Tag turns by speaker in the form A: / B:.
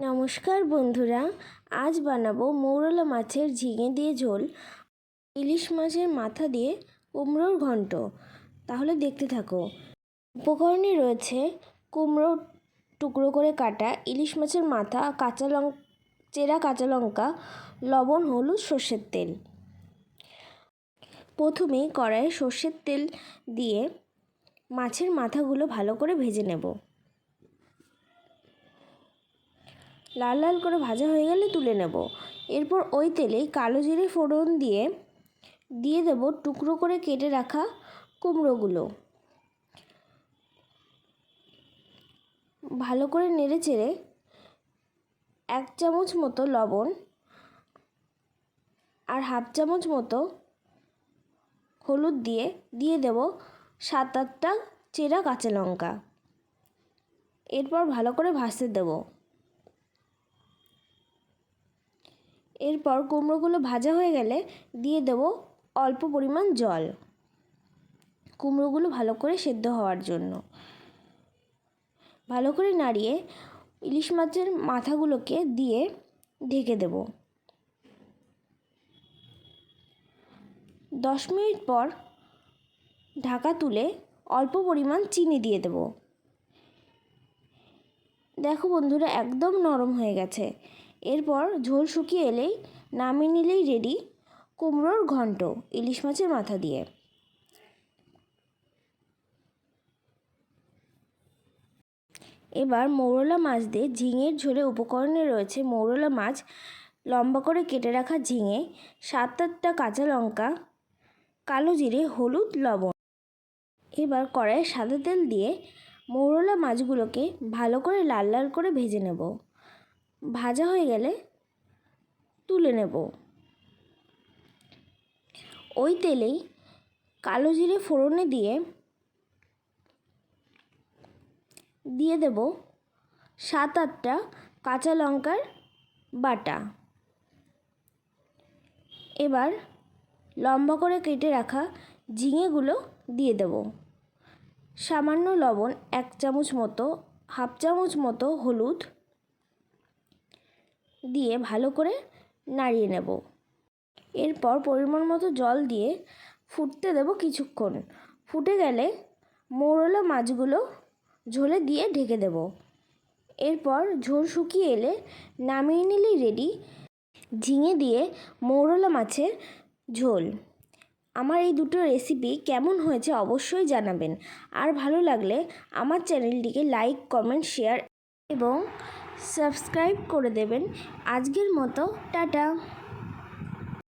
A: নমস্কার বন্ধুরা, আজ বানাবো মৌরলা মাছের ঝিঙে দিয়ে ঝোল, ইলিশ মাছের মাথা দিয়ে কুমড়োর ঘন্ট। তাহলে দেখতে থাকো। উপকরণে রয়েছে কুমড়ো টুকরো করে কাটা, ইলিশ মাছের মাথা, চেরা কাঁচা লঙ্কা, লবণ, হলুদ, সর্ষের তেল। প্রথমেই কড়াইয়ে সর্ষের তেল দিয়ে মাছের মাথাগুলো ভালো করে ভেজে নেব। লাল লাল করে ভাজা হয়ে গেলে তুলে নেব। এরপর ওই তেলেই কালো জিরে ফোড়ন দিয়ে দেব টুকরো করে কেটে রাখা কুমড়োগুলো। ভালো করে নেড়ে চেড়ে 1 চামচ মতো লবণ আর 1/2 চামচ মতো হলুদ দিয়ে দেব 7-8টা চেরা কাঁচা লঙ্কা। এরপর ভালো করে ভাজতে দেব। এরপর কুমড়োগুলো ভাজা হয়ে গেলে দিয়ে দেব অল্প পরিমাণ জল, কুমড়োগুলো ভালো করে সেদ্ধ হওয়ার জন্য। ভালো করে নাড়িয়ে ইলিশ মাছের মাথাগুলোকে দিয়ে ঢেকে দেব। 10 মিনিট পর ঢাকা তুলে অল্প পরিমাণ চিনি দিয়ে দেব। দেখো বন্ধুরা, একদম নরম হয়ে গেছে। এরপর ঝোল শুকিয়ে এলেই নামিয়ে নিলেই রেডি কুমড়োর ঘন্ট ইলিশ মাছের মাথা দিয়ে। এবার মৌরলা মাছ দিয়ে ঝিঙের ঝোলে উপকরণে রয়েছে মৌরলা মাছ, লম্বা করে কেটে রাখা ঝিঙে, 7-8টা কাঁচা লঙ্কা, কালো জিরে, হলুদ, লবণ। এবার কড়াইয়ে সাদা তেল দিয়ে মৌরলা মাছগুলোকে ভালো করে লাল লাল করে ভেজে নেব। ভাজা হয়ে গেলে তুলে নেব। ওই তেলেই কালো জিরে ফোড়নে দিয়ে দেব 7-8টা কাঁচা লঙ্কার বাটা। এবার লম্বা করে কেটে রাখা ঝিঙেগুলো দিয়ে দেব। সামান্য লবণ, 1 চামচ মতো, 1/2 চামচ মতো হলুদ দিয়ে ভালো করে নাড়িয়ে নেব। এরপর পরিমাণ মতো জল দিয়ে ফুটতে দেব কিছুক্ষণ। ফুটে গেলে মৌরলা মাছগুলো ঝোলে দিয়ে ঢেকে দেব। এরপর ঝোল শুকিয়ে এলে নামিয়ে নিলেই রেডি ঝিঙে দিয়ে মৌরলা মাছের ঝোল। আমার এই দুটো রেসিপি কেমন হয়েছে অবশ্যই জানাবেন। আর ভালো লাগলে আমার চ্যানেলটিকে লাইক, কমেন্ট, শেয়ার এবং সাবস্ক্রাইব করে দেবেন। আজকের মতো টাটা।